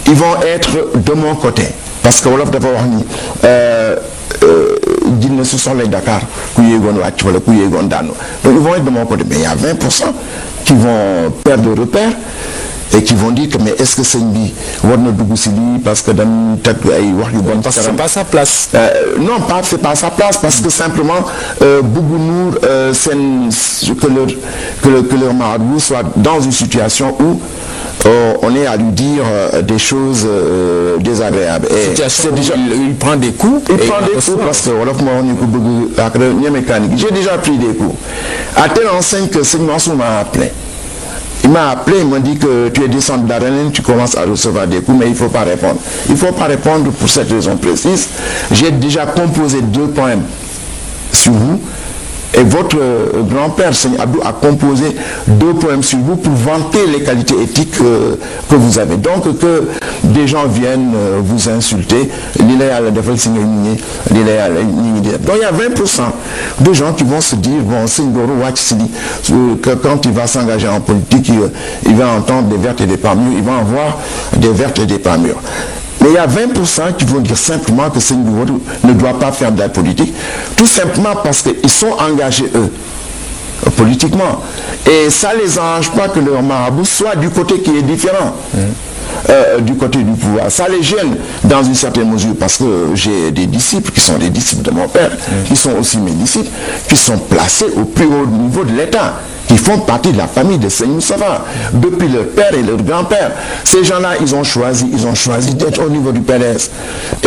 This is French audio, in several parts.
ils vont être de mon côté. Parce que Wolof dafa wax ni jinne su soxlay Dakar ku yéegoon wàcc wala ku yéegoon daanu. Donc ils vont être de mon côté. Mais il y a 20% qui vont perdre de repère et qui vont dire que mais est-ce que sëñ bi war na dugg si lii parce que dañ teg ay wax yu bon. Parce que c'est pas sa place. Non, c'est pas sa place parce que simplement bëgguñu que leur marabout soit dans une situation où on est à lui dire des choses désagréables. Et situation déjà, il prend des coups. Il prend des coups parce que j'ai déjà pris des coups. À telle enseigne que Seigneur Mansour m'a appelé. Il m'a appelé, il m'a dit que tu es descendu d'Arène, tu commences à recevoir des coups, mais il ne faut pas répondre. Il ne faut pas répondre pour cette raison précise. J'ai déjà composé 2 poèmes sur vous. Et votre grand-père, Seigneur Abdou, a composé 2 poèmes sur vous pour vanter les qualités éthiques que vous avez. Donc que des gens viennent vous insulter. Donc il y a 20% de gens qui vont se dire, bon, que quand il va s'engager en politique, il va entendre des vertes et des pas mûres, il va en voir des vertes et des pas mûres. Mais il y a 20% qui vont dire simplement que Seigneur ne doit pas faire de la politique, tout simplement parce qu'ils sont engagés, eux, politiquement. Et ça ne les arrange pas que leur marabout soit du côté qui est différent. Du côté du pouvoir. Ça les gêne dans une certaine mesure parce que j'ai des disciples qui sont des disciples de mon père, qui sont aussi mes disciples, qui sont placés au plus haut niveau de l'État, qui font partie de la famille de Seigneur Moustapha, depuis leur père et leur grand-père. Ces gens-là, ils ont choisi d'être au niveau du PDS.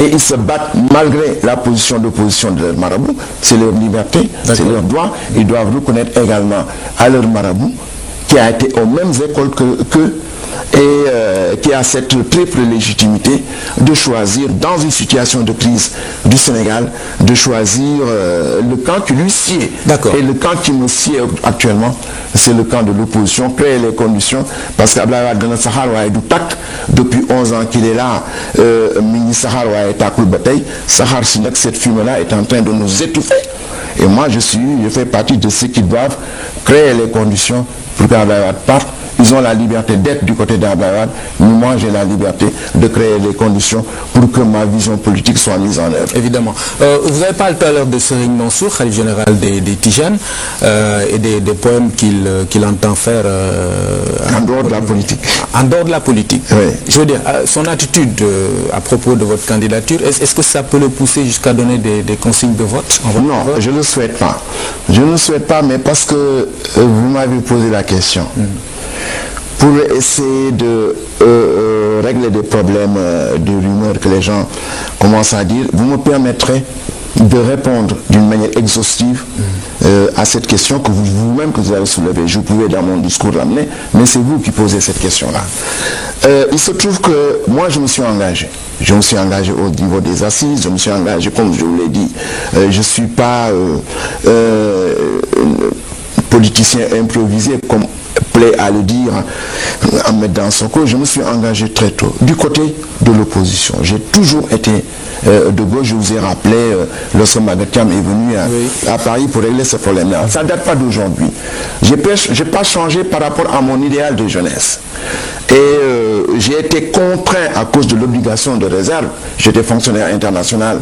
Et ils se battent malgré la position d'opposition de leur marabout. C'est leur liberté, c'est leur droit. Ils doivent reconnaître également à leur marabout, qui a été aux mêmes écoles qu'eux, et qui a cette triple légitimité de choisir dans une situation de crise du Sénégal, de choisir le camp qui lui sied. Et le camp qui me sied actuellement, c'est le camp de l'opposition, créer les conditions, parce qu'Ablaï Wade Sahara est du tac, depuis 11 ans qu'il est là, Mini Sahara est à coup de bataille, Sahara Sinek, cette fumée-là est en train de nous étouffer. Et moi je fais partie de ceux qui doivent créer les conditions pour qu'Ablaï Wade parte. Ils ont la liberté d'être du côté d'Ablaï Wade, mais moi j'ai la liberté de créer les conditions pour que ma vision politique soit mise en œuvre. Évidemment. Vous avez parlé tout à l'heure de Serigne Mansour, Khalife général des Tijanes, et des poèmes qu'il entend faire en dehors de la politique. En dehors de la politique. Oui. Je veux dire, son attitude à propos de votre candidature, est-ce que ça peut le pousser jusqu'à donner des consignes de vote Non, je ne le souhaite pas. Je ne le souhaite pas, mais parce que vous m'avez posé la question. Pour essayer de régler des problèmes de rumeurs que les gens commencent à dire, vous me permettrez de répondre d'une manière exhaustive à cette question que vous-même que vous avez soulevée. Je pouvais dans mon discours l'amener, mais c'est vous qui posez cette question-là. Il se trouve que moi je me suis engagé. Je me suis engagé au niveau des assises, je me suis engagé, comme je vous l'ai dit, je ne suis pas politicien improvisé comme plaît à le dire Ahmed Dansoko. Je me suis engagé très tôt du côté de l'opposition. J'ai toujours été de gauche. Je vous ai rappelé lorsque Magatiam est venu à Paris pour régler ce problème-là. Ça ne date pas d'aujourd'hui. Je n'ai pas changé par rapport à mon idéal de jeunesse. Et j'ai été contraint à cause de l'obligation de réserve. J'étais fonctionnaire international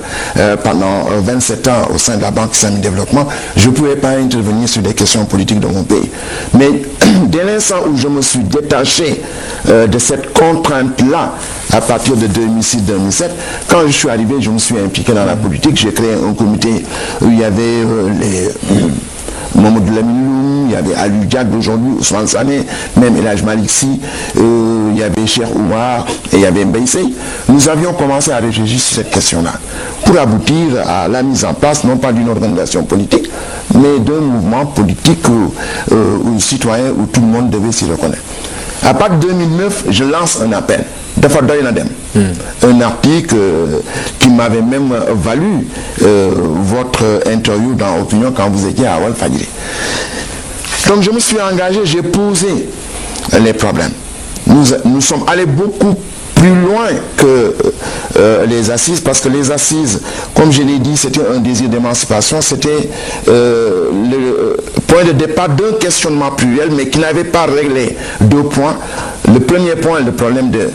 pendant 27 ans au sein de la Banque islamique de développement. Je ne pouvais pas intervenir sur des questions politiques de mon pays. Mais dès l'instant où je me suis détaché de cette contrainte-là, à partir de 2006-2007, quand je suis arrivé, je me suis impliqué dans la politique. J'ai créé un comité où il y avait Mohamed Lamilou, il y avait Aliou Diak d'aujourd'hui, Ousmane Sané, même Elhaj Maliksi, il y avait Cheikh Oumar et il y avait Mbaye Sey. Nous avions commencé à réfléchir sur cette question-là pour aboutir à la mise en place, non pas d'une organisation politique, mais d'un mouvement politique ou citoyen où tout le monde devait s'y reconnaître. À partir de 2009, je lance un appel. Un article qui m'avait même valu votre interview dans Opinion quand vous étiez à Walfadjri. Donc je me suis engagé, j'ai posé les problèmes. Nous sommes allés beaucoup plus loin que les assises, parce que les assises, comme je l'ai dit, c'était un désir d'émancipation, c'était le point de départ d'un questionnement pluriel, mais qui n'avait pas réglé 2 points, Le premier point, le problème de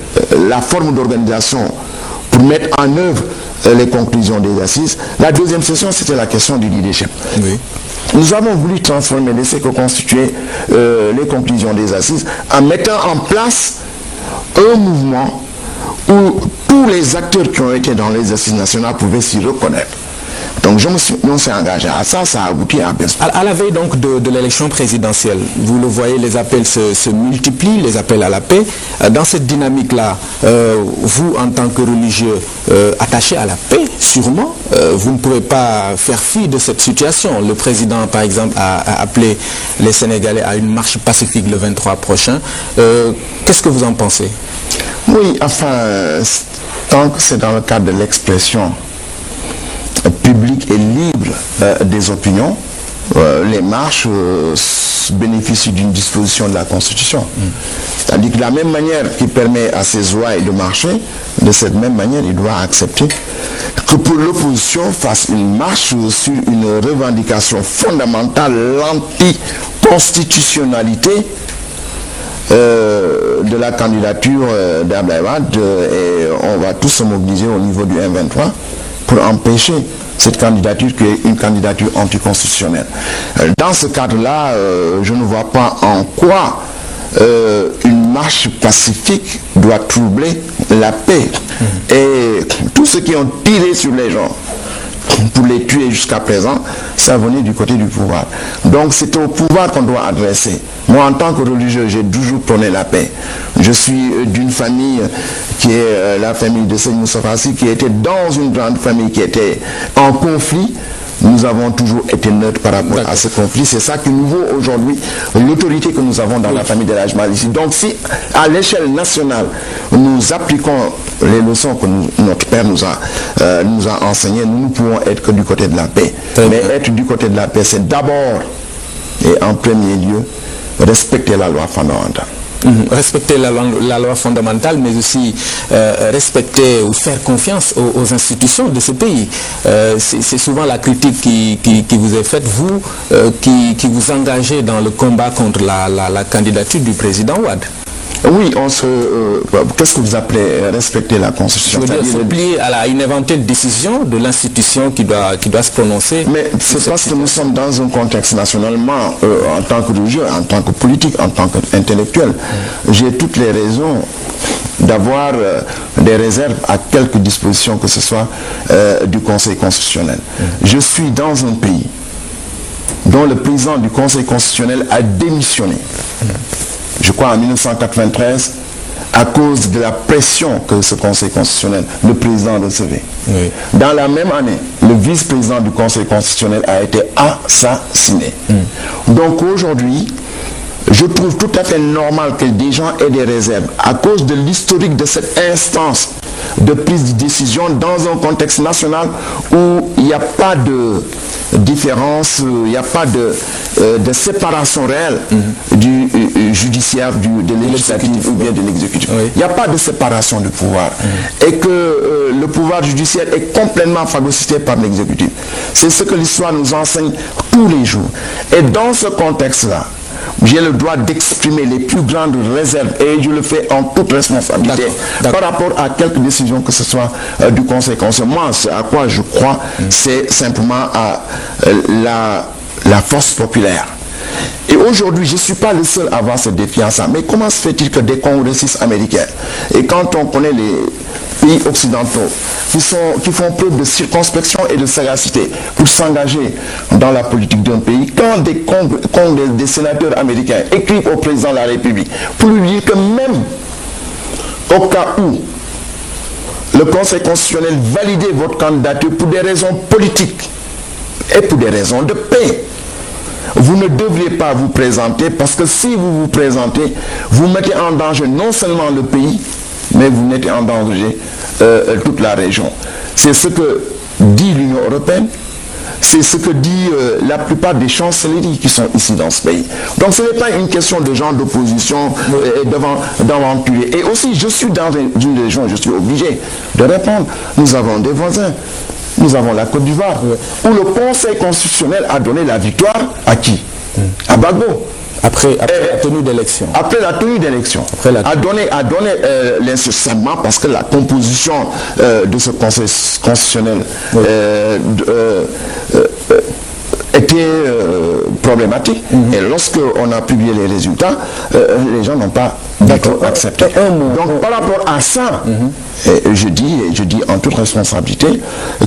la forme d'organisation pour mettre en œuvre les conclusions des assises. La deuxième session, c'était la question du leadership. Oui. Nous avons voulu transformer ce que constituaient les conclusions des assises en mettant en place un mouvement où tous les acteurs qui ont été dans les assises nationales pouvaient s'y reconnaître. Donc on s'est engagé à ça, ça a abouti à bien. À la veille donc de l'élection présidentielle, vous le voyez, les appels se multiplient, les appels à la paix. Dans cette dynamique-là, vous, en tant que religieux attaché à la paix, sûrement, vous ne pouvez pas faire fi de cette situation. Le président, par exemple, a appelé les Sénégalais à une marche pacifique le 23 prochain. Qu'est-ce que vous en pensez? Oui, enfin, tant que c'est dans le cadre de l'expression public et libre des opinions, les marches bénéficient d'une disposition de la Constitution. C'est-à-dire que de la même manière qu'il permet à ses ouailles de marcher, de cette même manière, il doit accepter que pour l'opposition fasse une marche sur une revendication fondamentale, l'anticonstitutionnalité de la candidature d'Abdoulaye Wade, et on va tous se mobiliser au niveau du M23 pour empêcher cette candidature qui est une candidature anticonstitutionnelle. Dans ce cadre-là, je ne vois pas en quoi une marche pacifique doit troubler la paix. Et tous ceux qui ont tiré sur les gens pour les tuer jusqu'à présent, ça venait du côté du pouvoir. Donc c'est au pouvoir qu'on doit adresser. Moi, en tant que religieux, j'ai toujours prôné la paix. Je suis d'une famille qui est la famille de Seigneur Moussa Fassi, qui était dans une grande famille qui était en conflit. Nous avons toujours été neutres par rapport à ce conflit. C'est ça qui nous vaut aujourd'hui l'autorité que nous avons dans la famille de l'Haj Malick. Donc si à l'échelle nationale, nous appliquons les leçons que notre père nous a enseignées, nous ne pouvons être que du côté de la paix. Mais être du côté de la paix, c'est d'abord et en premier lieu respecter la loi fondamentale. Respecter la loi fondamentale, mais aussi respecter ou faire confiance aux institutions de ce pays. C'est souvent la critique qui vous est faite, vous qui vous engagez dans le combat contre la candidature du président Wade. Oui, qu'est-ce que vous appelez respecter la Constitution? Je veux dire, se plier à une éventuelle décision de l'institution qui doit se prononcer. Mais c'est parce que nous sommes dans un contexte nationalement, en tant que religieux, en tant que politique, en tant qu'intellectuel. J'ai toutes les raisons d'avoir des réserves à quelques dispositions que ce soit du Conseil constitutionnel. Je suis dans un pays dont le président du Conseil constitutionnel a démissionné. Je crois en 1993, à cause de la pression que ce Conseil constitutionnel, le président recevait. Oui. Dans la même année, le vice-président du Conseil constitutionnel a été assassiné. Donc aujourd'hui, je trouve tout à fait normal que des gens aient des réserves à cause de l'historique de cette instance de prise de décision dans un contexte national où il n'y a pas de différence, il n'y a pas de séparation réelle du judiciaire, de législatif ou bien de l'exécutif. Oui. Il n'y a pas de séparation du pouvoir. Et que le pouvoir judiciaire est complètement phagocyté par l'exécutif. C'est ce que l'histoire nous enseigne tous les jours. Et dans ce contexte-là, j'ai le droit d'exprimer les plus grandes réserves et je le fais en toute responsabilité par rapport à quelques décisions que ce soit du Conseil constitutionnel. Moi, ce à quoi je crois, c'est simplement à la force populaire. Et aujourd'hui, je ne suis pas le seul à avoir cette défiance-là. Mais comment se fait-il que des congressistes américains, et quand on connaît les pays occidentaux, qui font preuve de circonspection et de sagacité pour s'engager dans la politique d'un pays, quand des sénateurs américains écrivent au président de la République pour lui dire que même au cas où le Conseil constitutionnel validait votre candidature pour des raisons politiques et pour des raisons de paix, vous ne devriez pas vous présenter, parce que si vous vous présentez, vous mettez en danger non seulement le pays, mais vous mettez en danger toute la région. C'est ce que dit l'Union européenne, c'est ce que dit la plupart des chancelleries qui sont ici dans ce pays. Donc ce n'est pas une question de gens d'opposition d'aventuriers. Et aussi, je suis dans une région, je suis obligé de répondre. Nous avons des voisins. Nous avons la Côte d'Ivoire, où le Conseil constitutionnel a donné la victoire à qui? À Gbagbo. Après la tenue d'élection. Après la tenue d'élection. A donné l'inserment parce que la composition de ce conseil constitutionnel était problématique. Et lorsqu'on a publié les résultats, les gens n'ont pas accepté. Donc par rapport à ça, je dis en toute responsabilité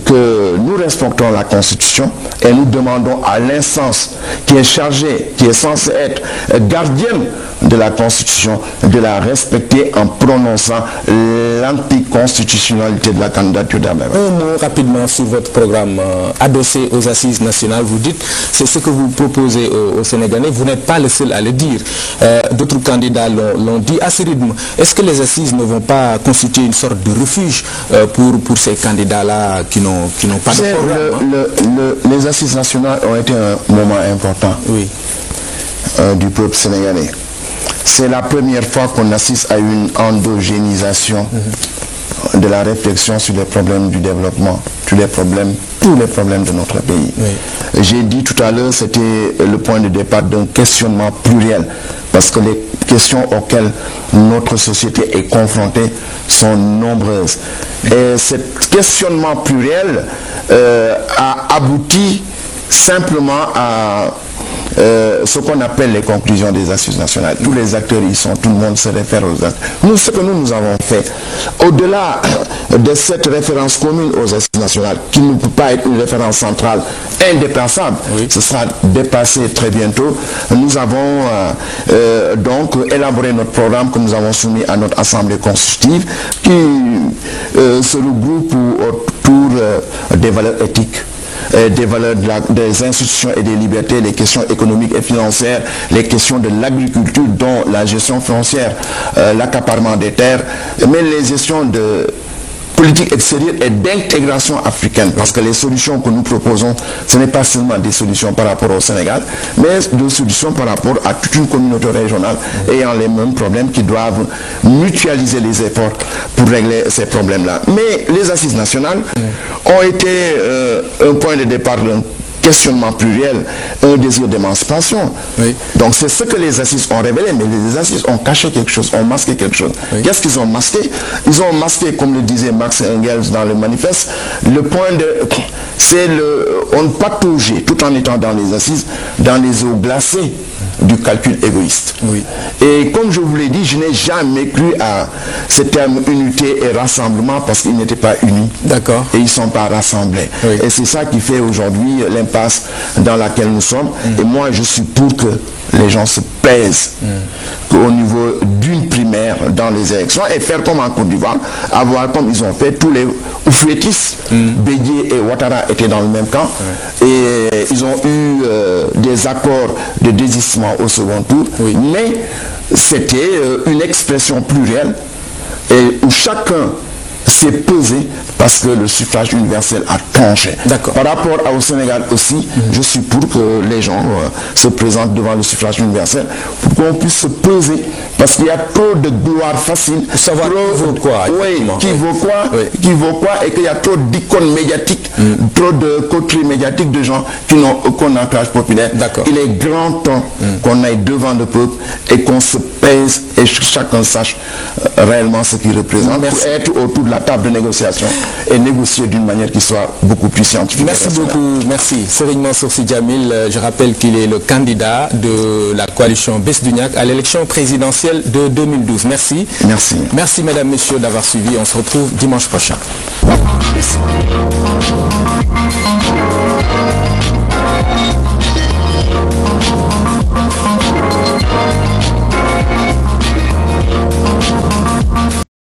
que nous respectons la Constitution et nous demandons à l'instance qui est chargée, qui est censée être gardienne de la Constitution, de la respecter en prononçant l'anticonstitutionnalité de la candidature d'Ahmed. Un mot rapidement sur votre programme adossé aux assises nationales. Vous dites, c'est ce que vous proposez aux Sénégalais. Vous n'êtes pas le seul à le dire. D'autres candidats l'ont dit à ce rythme. Est-ce que les assises ne vont pas constituer une sorte de refuge pour ces candidats-là qui n'ont pas de programme? Les assises nationales ont été un moment important du peuple sénégalais. C'est la première fois qu'on assiste à une endogénisation de la réflexion sur les problèmes du développement, tous les problèmes de notre pays. J'ai dit tout à l'heure, c'était le point de départ d'un questionnement pluriel, parce que les questions auxquelles notre société est confrontée sont nombreuses. Et ce questionnement pluriel a abouti simplement à ce qu'on appelle les conclusions des assises nationales. Tous les acteurs y sont, tout le monde se réfère aux acteurs. Ce que nous avons fait, au-delà de cette référence commune aux assises nationales, qui ne peut pas être une référence centrale indépassable, ce sera dépassé très bientôt, nous avons donc élaboré notre programme que nous avons soumis à notre Assemblée constitutive, qui se regroupe autour des valeurs éthiques, des valeurs des institutions et des libertés, les questions économiques et financières, les questions de l'agriculture, dont la gestion foncière, l'accaparement des terres, mais les gestions de politique extérieure et d'intégration africaine, parce que les solutions que nous proposons, ce n'est pas seulement des solutions par rapport au Sénégal, mais des solutions par rapport à toute une communauté régionale ayant les mêmes problèmes, qui doivent mutualiser les efforts pour régler ces problèmes-là. Mais les assises nationales ont été un point de départ d'un questionnement pluriel, un désir d'émancipation. Donc c'est ce que les assises ont révélé, mais les assises ont caché quelque chose, ont masqué quelque chose. Qu'est-ce qu'ils ont masqué? Ils ont masqué, comme le disait Marx et Engels dans le manifeste, le point de... c'est on ne patauger, tout en étant dans les assises, dans les eaux glacées du calcul égoïste. Et comme je vous l'ai dit, je n'ai jamais cru à ce terme unité et rassemblement, parce qu'ils n'étaient pas unis. Et ils ne sont pas rassemblés. Et c'est ça qui fait aujourd'hui l'impasse dans laquelle nous sommes. Et moi, je suis pour que les gens se pèsent au niveau d'une primaire dans les élections et faire comme en Côte d'Ivoire, avoir comme ils ont fait tous les Oufouettis, Bédié et Ouattara étaient dans le même camp, et ils ont eu des accords de désistement au second tour, mais c'était une expression plurielle et où chacun s'est pesé, parce que le suffrage universel a tranché. Par rapport au Sénégal aussi, je suis pour que les gens se présentent devant le suffrage universel, pour qu'on puisse se peser, parce qu'il y a trop de gloire facile, savoir qui vaut quoi, et qu'il y a trop d'icônes médiatiques, trop de coteries médiatiques de gens qui n'ont aucun ancrage populaire. Il est grand temps qu'on aille devant le peuple et qu'on se pèse et que chacun sache réellement ce qu'il représente, pour être autour de la table de négociation et négocier d'une manière qui soit beaucoup plus scientifique. Merci beaucoup, merci. Serigne Mansour Sy Djamil, je rappelle qu'il est le candidat de la coalition Bess-Duniack à l'élection présidentielle de 2012. Merci. Merci. Merci mesdames, messieurs d'avoir suivi. On se retrouve dimanche prochain. Merci.